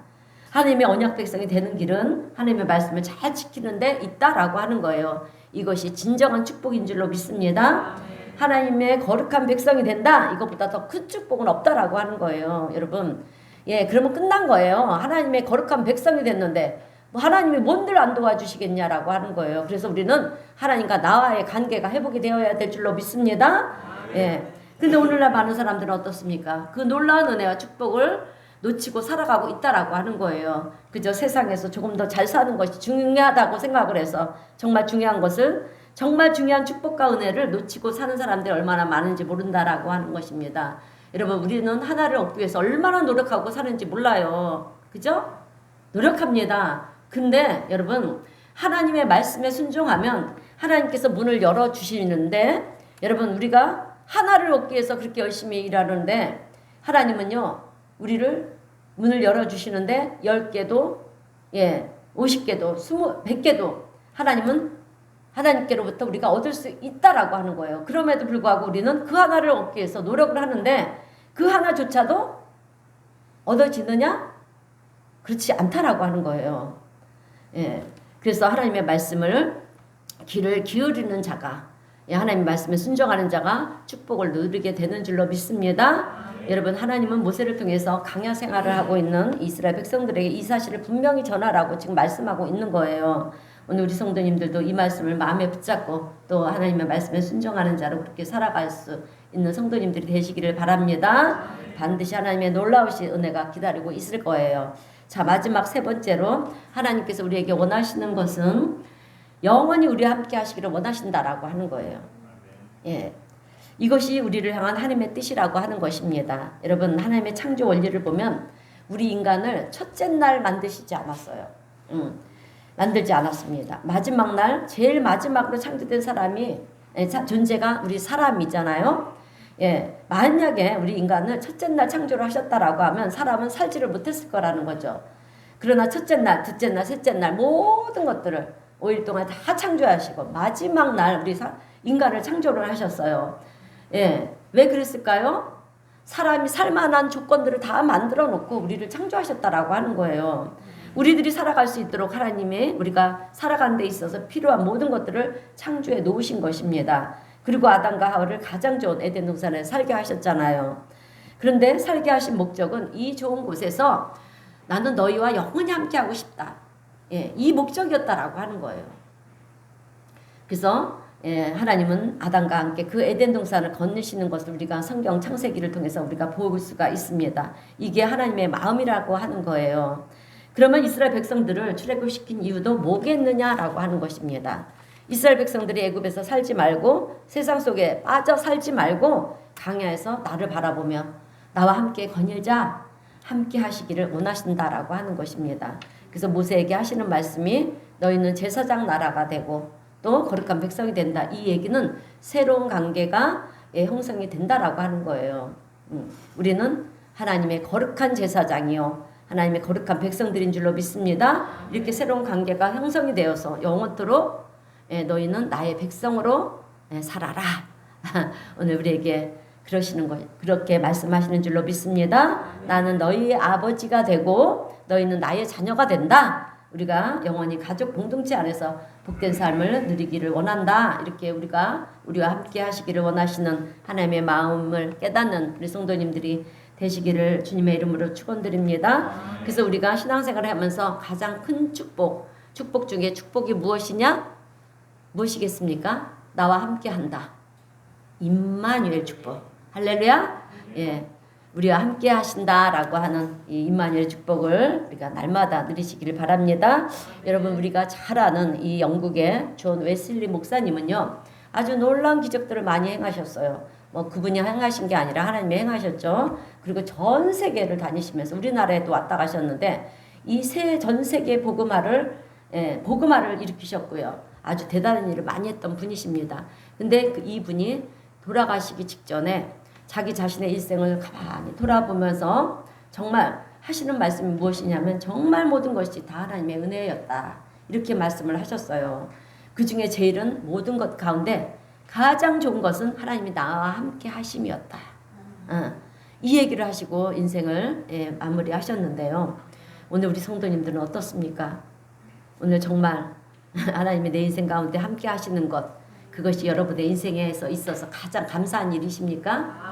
하나님의 언약 백성이 되는 길은 하나님의 말씀을 잘 지키는 데 있다라고 하는 거예요. 이것이 진정한 축복인 줄로 믿습니다. 하나님의 거룩한 백성이 된다. 이것보다 더 큰 축복은 없다라고 하는 거예요. 여러분, 그러면 끝난 거예요. 하나님의 거룩한 백성이 됐는데 뭐 하나님이 뭔들 안 도와주시겠냐라고 하는 거예요. 그래서 우리는 하나님과 나와의 관계가 회복이 되어야 될 줄로 믿습니다. 근데 오늘날 많은 사람들은 어떻습니까? 그 놀라운 은혜와 축복을 놓치고 살아가고 있다라고 하는 거예요. 그저 세상에서 조금 더 잘 사는 것이 중요하다고 생각을 해서 정말 중요한 것은 정말 중요한 축복과 은혜를 놓치고 사는 사람들이 얼마나 많은지 모른다라고 하는 것입니다. 여러분, 우리는 하나를 얻기 위해서 얼마나 노력하고 사는지 몰라요. 그죠? 노력합니다. 근데 여러분, 하나님의 말씀에 순종하면 하나님께서 문을 열어주시는데, 여러분, 우리가 하나를 얻기 위해서 그렇게 열심히 일하는데 하나님은요, 우리를 문을 열어주시는데 10개도 50개도 100개도 하나님께로부터 우리가 얻을 수 있다라고 하는 거예요. 그럼에도 불구하고 우리는 그 하나를 얻기 위해서 노력을 하는데 그 하나조차도 얻어지느냐? 그렇지 않다라고 하는 거예요. 그래서 하나님의 말씀을 귀를 기울이는 자가, 하나님의 말씀에 순종하는 자가 축복을 누리게 되는 줄로 믿습니다. 여러분, 하나님은 모세를 통해서 강야 생활을 하고 있는 이스라엘 백성들에게 이 사실을 분명히 전하라고 지금 말씀하고 있는 거예요. 오늘 우리 성도님들도 이 말씀을 마음에 붙잡고 또 하나님의 말씀에 순종하는 자로 그렇게 살아갈 수 있는 성도님들이 되시기를 바랍니다. 반드시 하나님의 놀라우신 은혜가 기다리고 있을 거예요. 자, 마지막 세 번째로 하나님께서 우리에게 원하시는 것은 영원히 우리와 함께 하시기를 원하신다라고 하는 거예요. 이것이 우리를 향한 하나님의 뜻이라고 하는 것입니다. 여러분, 하나님의 창조 원리를 보면 우리 인간을 첫째 날 만드시지 않았어요. 만들지 않았습니다. 마지막 날, 제일 마지막으로 창조된 사람이 존재가 우리 사람이잖아요. 만약에 우리 인간을 첫째 날 창조를 하셨다라고 하면 사람은 살지를 못했을 거라는 거죠. 그러나 첫째 날, 둘째 날, 셋째 날 모든 것들을 5일 동안 다 창조하시고 마지막 날 우리 인간을 창조를 하셨어요. 왜 그랬을까요? 사람이 살만한 조건들을 다 만들어 놓고 우리를 창조하셨다라고 하는 거예요. 우리들이 살아갈 수 있도록 하나님이 우리가 살아가는 데 있어서 필요한 모든 것들을 창조해 놓으신 것입니다. 그리고 아담과 하와를 가장 좋은 에덴 동산에 살게 하셨잖아요. 그런데 살게 하신 목적은 이 좋은 곳에서 나는 너희와 영원히 함께 하고 싶다. 이 목적이었다라고 하는 거예요. 그래서 하나님은 아담과 함께 그 에덴 동산을 건너시는 것을 우리가 성경 창세기를 통해서 우리가 볼 수가 있습니다. 이게 하나님의 마음이라고 하는 거예요. 그러면 이스라엘 백성들을 출애굽시킨 이유도 뭐겠느냐라고 하는 것입니다. 이스라엘 백성들이 애굽에서 살지 말고 세상 속에 빠져 살지 말고 광야에서 나를 바라보며 나와 함께 거닐자, 함께 하시기를 원하신다라고 하는 것입니다. 그래서 모세에게 하시는 말씀이 너희는 제사장 나라가 되고 또 거룩한 백성이 된다. 이 얘기는 새로운 관계가 형성이 된다라고 하는 거예요. 우리는 하나님의 거룩한 제사장이요, 하나님의 거룩한 백성들인 줄로 믿습니다. 이렇게 새로운 관계가 형성이 되어서 영원토록 너희는 나의 백성으로 살아라. 오늘 우리에게 그러시는 것, 그렇게 말씀하시는 줄로 믿습니다. 나는 너희의 아버지가 되고 너희는 나의 자녀가 된다. 우리가 영원히 가족 공동체 안에서 복된 삶을 누리기를 원한다. 이렇게 우리와 함께 하시기를 원하시는 하나님의 마음을 깨닫는 우리 성도님들이 되시기를 주님의 이름으로 축원드립니다. 그래서 우리가 신앙생활을 하면서 가장 큰 축복 중에 축복이 무엇이냐? 무엇이겠습니까? 나와 함께 한다. 임마누엘 축복. 할렐루야. 예, 우리와 함께 하신다라고 하는 이 임마누엘의 축복을 우리가 날마다 누리시기를 바랍니다. 여러분, 우리가 잘 아는 이 영국의 존 웨슬리 목사님은요, 아주 놀라운 기적들을 많이 행하셨어요. 뭐 그분이 행하신 게 아니라 하나님이 행하셨죠. 그리고 전 세계를 다니시면서 우리나라에도 왔다 가셨는데 이 전 세계 복음화를 일으키셨고요. 아주 대단한 일을 많이 했던 분이십니다. 근데 이분이 돌아가시기 직전에 자기 자신의 일생을 가만히 돌아보면서 정말 하시는 말씀이 무엇이냐면 정말 모든 것이 다 하나님의 은혜였다. 이렇게 말씀을 하셨어요. 그 중에 제일은 모든 것 가운데 가장 좋은 것은 하나님이 나와 함께 하심이었다. 이 얘기를 하시고 인생을 마무리하셨는데요. 오늘 우리 성도님들은 어떻습니까? 오늘 정말 하나님이 내 인생 가운데 함께 하시는 것, 그것이 여러분의 인생에서 있어서 가장 감사한 일이십니까?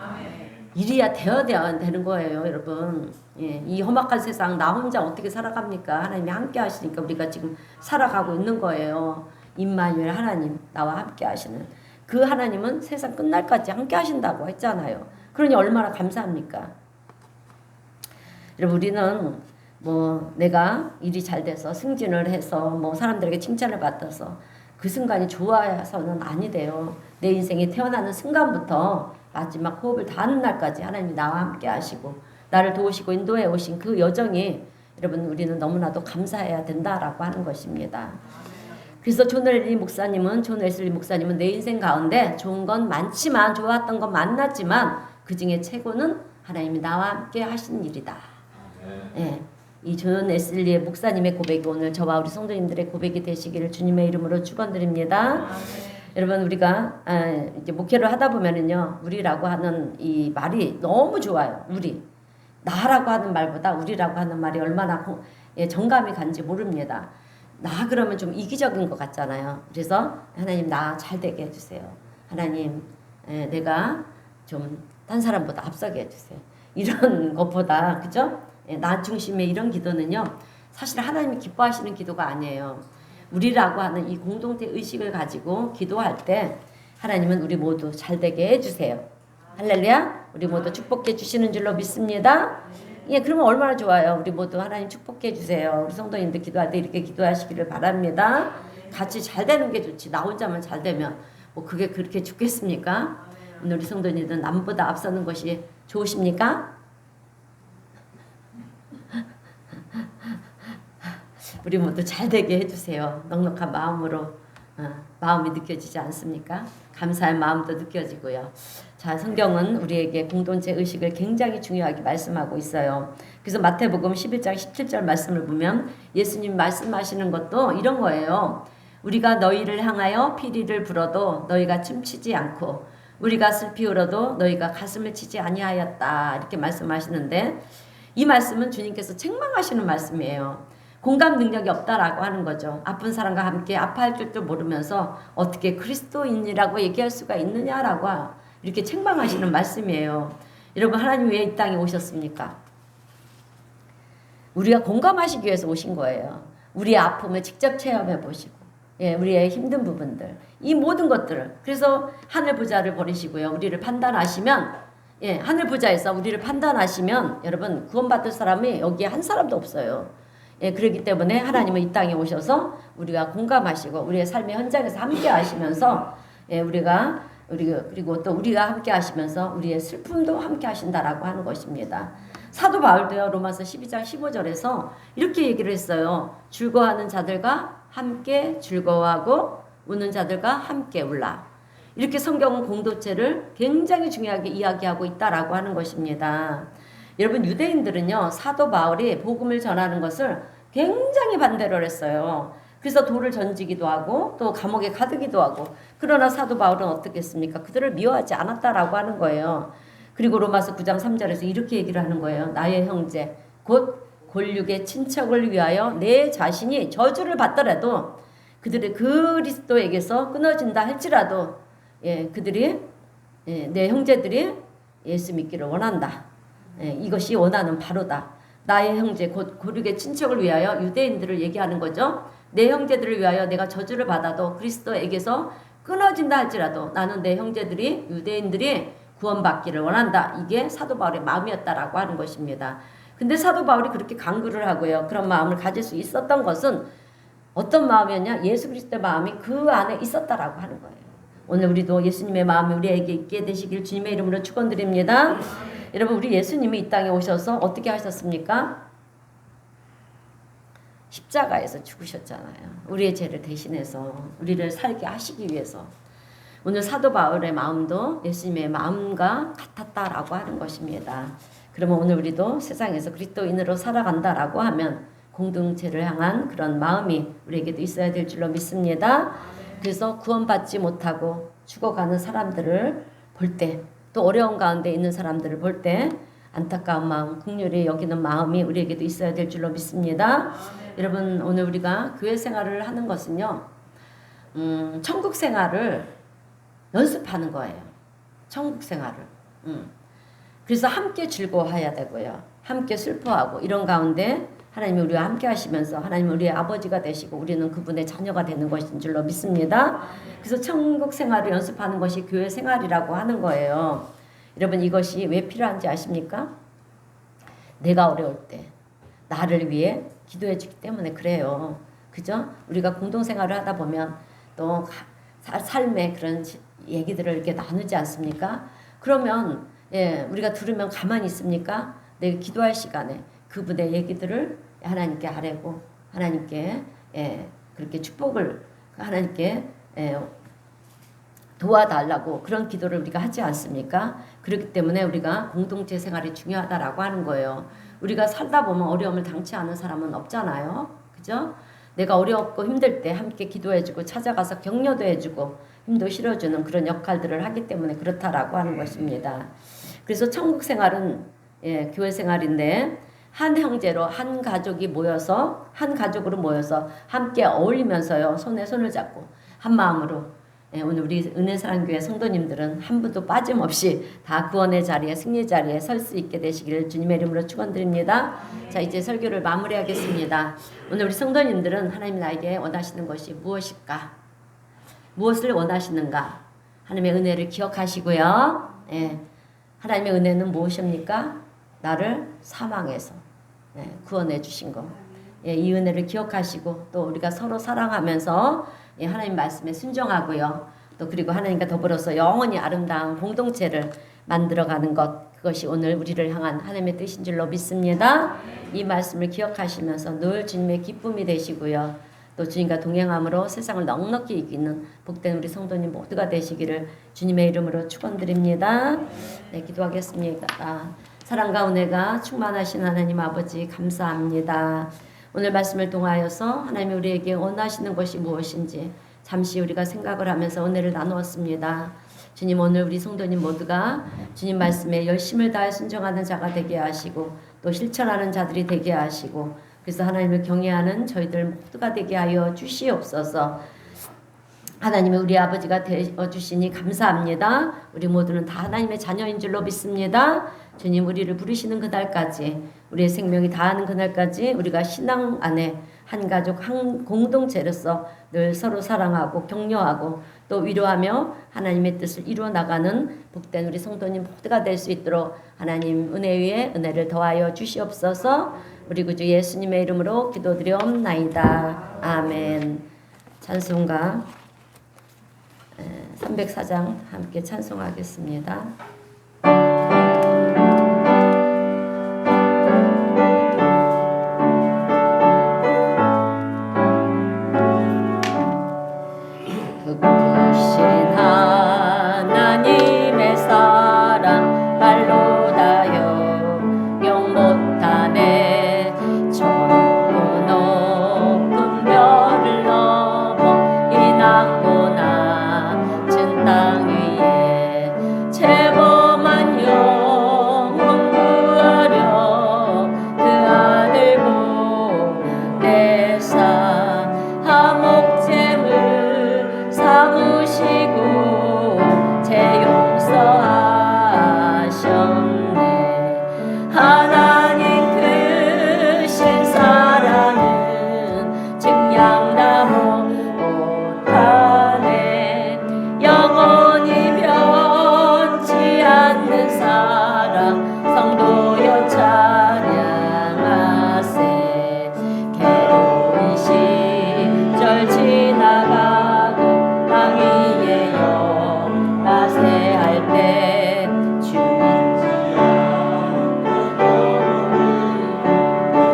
일이야 되어야 되는 거예요, 여러분. 예, 이 험악한 세상 나 혼자 어떻게 살아갑니까? 하나님이 함께 하시니까 우리가 지금 살아가고 있는 거예요. 임마누엘 하나님, 나와 함께 하시는 그 하나님은 세상 끝날까지 함께 하신다고 했잖아요. 그러니 얼마나 감사합니까? 여러분, 우리는 뭐 내가 일이 잘 돼서 승진을 해서 뭐 사람들에게 칭찬을 받아서 그 순간이 좋아서는 아니돼요. 내 인생이 태어나는 순간부터 마지막 호흡을 다하는 날까지 하나님이 나와 함께 하시고 나를 도우시고 인도해 오신 그 여정이 여러분 우리는 너무나도 감사해야 된다라고 하는 것입니다. 그래서 존 웨슬리 목사님은 내 인생 가운데 좋은 건 많지만 좋았던 건 많았지만 그 중에 최고는 하나님이 나와 함께 하신 일이다. 예. 이 존 웨슬리의 목사님의 고백이 오늘 저와 우리 성도님들의 고백이 되시기를 주님의 이름으로 축원드립니다. 여러분, 우리가 이제 목회를 하다 보면은요, 우리라고 하는 이 말이 너무 좋아요. 우리 나라고 하는 말보다 우리라고 하는 말이 얼마나 정감이 간지 모릅니다. 나 그러면 좀 이기적인 것 같잖아요. 그래서 하나님 나 잘 되게 해주세요. 하나님 내가 좀 딴 사람보다 앞서게 해주세요. 이런 것보다 그죠? 나 중심의 이런 기도는요, 사실 하나님이 기뻐하시는 기도가 아니에요. 우리라고 하는 이 공동체 의식을 가지고 기도할 때 하나님은 우리 모두 잘 되게 해주세요. 할렐루야. 우리 모두 축복해 주시는 줄로 믿습니다. 예, 그러면 얼마나 좋아요. 우리 모두 하나님 축복해 주세요. 우리 성도님들 기도할 때 이렇게 기도하시기를 바랍니다. 같이 잘 되는 게 좋지. 나 혼자만 잘 되면 뭐 그게 그렇게 좋겠습니까? 오늘 우리 성도님들 남보다 앞서는 것이 좋으십니까? 우리 모두 잘 되게 해주세요. 넉넉한 마음으로 마음이 느껴지지 않습니까? 감사의 마음도 느껴지고요. 자, 성경은 우리에게 공동체 의식을 굉장히 중요하게 말씀하고 있어요. 그래서 마태복음 11장 17절 말씀을 보면 예수님 말씀하시는 것도 이런 거예요. 우리가 너희를 향하여 피리를 불어도 너희가 춤추지 않고 우리가 슬피 울어도 너희가 가슴을 치지 아니하였다. 이렇게 말씀하시는데 이 말씀은 주님께서 책망하시는 말씀이에요. 공감 능력이 없다라고 하는 거죠. 아픈 사람과 함께 아파할 줄도 모르면서 어떻게 그리스도인이라고 얘기할 수가 있느냐라고 이렇게 책망하시는 말씀이에요. 여러분, 하나님 왜 이 땅에 오셨습니까? 우리가 공감하시기 위해서 오신 거예요. 우리의 아픔을 직접 체험해 보시고, 예, 우리의 힘든 부분들, 이 모든 것들을. 그래서 하늘 부자를 버리시고요. 우리를 판단하시면, 예, 하늘 부자에서 우리를 판단하시면 여러분 구원받을 사람이 여기에 한 사람도 없어요. 예, 그렇기 때문에 하나님은 이 땅에 오셔서 우리가 공감하시고 우리의 삶의 현장에서 함께 하시면서, 예, 그리고 또 우리가 함께 하시면서 우리의 슬픔도 함께 하신다라고 하는 것입니다. 사도 바울도요, 로마서 12장 15절에서 이렇게 얘기를 했어요. 즐거워하는 자들과 함께 즐거워하고 우는 자들과 함께 울라. 이렇게 성경은 공동체를 굉장히 중요하게 이야기하고 있다라고 하는 것입니다. 여러분, 유대인들은요, 사도 바울이 복음을 전하는 것을 굉장히 반대를 했어요. 그래서 돌을 던지기도 하고 또 감옥에 가두기도 하고. 그러나 사도 바울은 어떻게 했습니까? 그들을 미워하지 않았다라고 하는 거예요. 그리고 로마서 9장 3절에서 이렇게 얘기를 하는 거예요. 나의 형제 곧 골육의 친척을 위하여 내 자신이 저주를 받더라도 그들의 그리스도에게서 끊어진다 할지라도, 예, 그들이, 예, 내 형제들이 예수 믿기를 원한다. 예, 이것이 원하는 바로다. 나의 형제 곧 고륙의 친척을 위하여, 유대인들을 얘기하는 거죠. 내 형제들을 위하여 내가 저주를 받아도 그리스도에게서 끊어진다 할지라도 나는 내 형제들이, 유대인들이 구원받기를 원한다. 이게 사도 바울의 마음이었다라고 하는 것입니다. 근데 사도 바울이 그렇게 강구를 하고요. 그런 마음을 가질 수 있었던 것은 어떤 마음이었냐? 예수 그리스도의 마음이 그 안에 있었다라고 하는 거예요. 오늘 우리도 예수님의 마음이 우리에게 있게 되시길 주님의 이름으로 축원드립니다. 여러분, 우리 예수님이 이 땅에 오셔서 어떻게 하셨습니까? 십자가에서 죽으셨잖아요. 우리의 죄를 대신해서 우리를 살게 하시기 위해서. 오늘 사도 바울의 마음도 예수님의 마음과 같았다라고 하는 것입니다. 그러면 오늘 우리도 세상에서 그리스도인으로 살아간다라고 하면 공동체를 향한 그런 마음이 우리에게도 있어야 될 줄로 믿습니다. 그래서 구원받지 못하고 죽어가는 사람들을 볼 때, 또 어려운 가운데 있는 사람들을 볼 때 안타까운 마음, 긍휼히 여기는 마음이 우리에게도 있어야 될 줄로 믿습니다. 여러분, 오늘 우리가 교회 생활을 하는 것은요, 천국 생활을 연습하는 거예요. 천국 생활을. 그래서 함께 즐거워해야 되고요. 함께 슬퍼하고 이런 가운데 하나님이 우리와 함께 하시면서 하나님은 우리의 아버지가 되시고 우리는 그분의 자녀가 되는 것인 줄로 믿습니다. 그래서 천국 생활을 연습하는 것이 교회 생활이라고 하는 거예요. 여러분, 이것이 왜 필요한지 아십니까? 내가 어려울 때 나를 위해 기도해 주기 때문에 그래요. 그죠? 우리가 공동생활을 하다 보면 또 삶의 그런 얘기들을 이렇게 나누지 않습니까? 그러면 우리가 들으면 가만히 있습니까? 내가 기도할 시간에 그분의 얘기들을 하나님께 아뢰고 하나님께 그렇게 축복을 하나님께 도와달라고 그런 기도를 우리가 하지 않습니까? 그렇기 때문에 우리가 공동체 생활이 중요하다라고 하는 거예요. 우리가 살다 보면 어려움을 당치 않은 사람은 없잖아요. 그죠? 내가 어렵고 힘들 때 함께 기도해주고 찾아가서 격려도 해주고 힘도 실어주는 그런 역할들을 하기 때문에 그렇다라고 하는 것입니다. 그래서 천국 생활은 교회 생활인데 한 형제로 한 가족이 모여서 한 가족으로 모여서 함께 어울리면서요 손에 손을 잡고 한 마음으로 오늘 우리 은혜사랑교회 성도님들은 한 분도 빠짐없이 다 구원의 자리에 승리 자리에 설 수 있게 되시기를 주님의 이름으로 축원드립니다. 자, 이제 설교를 마무리하겠습니다. 오늘 우리 성도님들은 하나님 나에게 원하시는 것이 무엇일까? 무엇을 원하시는가? 하나님의 은혜를 기억하시고요. 하나님의 은혜는 무엇입니까? 나를 사망에서 구원해 주신 것. 이 은혜를 기억하시고 또 우리가 서로 사랑하면서 하나님 말씀에 순종하고요. 또 그리고 하나님과 더불어서 영원히 아름다운 공동체를 만들어가는 것. 그것이 오늘 우리를 향한 하나님의 뜻인 줄로 믿습니다. 이 말씀을 기억하시면서 늘 주님의 기쁨이 되시고요. 또 주님과 동행함으로 세상을 넉넉히 이기는 복된 우리 성도님 모두가 되시기를 주님의 이름으로 축원드립니다. 기도하겠습니다. 사랑과 은혜가 충만하신 하나님 아버지 감사합니다. 오늘 말씀을 통하여서 하나님이 우리에게 원하시는 것이 무엇인지 잠시 우리가 생각을 하면서 은혜를 나누었습니다. 주님, 오늘 우리 성도님 모두가 주님 말씀에 열심을 다해 순종하는 자가 되게 하시고 또 실천하는 자들이 되게 하시고 그래서 하나님을 경외하는 저희들 모두가 되게 하여 주시옵소서. 하나님이 우리 아버지가 되어주시니 감사합니다. 우리 모두는 다 하나님의 자녀인 줄로 믿습니다. 주님, 우리를 부르시는 그날까지 우리의 생명이 다하는 그날까지 우리가 신앙 안에 한 가족 한 공동체로서 늘 서로 사랑하고 격려하고 또 위로하며 하나님의 뜻을 이루어 나가는 복된 우리 성도님 모두가 될 수 있도록 하나님 은혜 위에 은혜를 더하여 주시옵소서. 우리 구주 예수님의 이름으로 기도드리옵나이다. 아멘. 찬송가 304장 함께 찬송하겠습니다.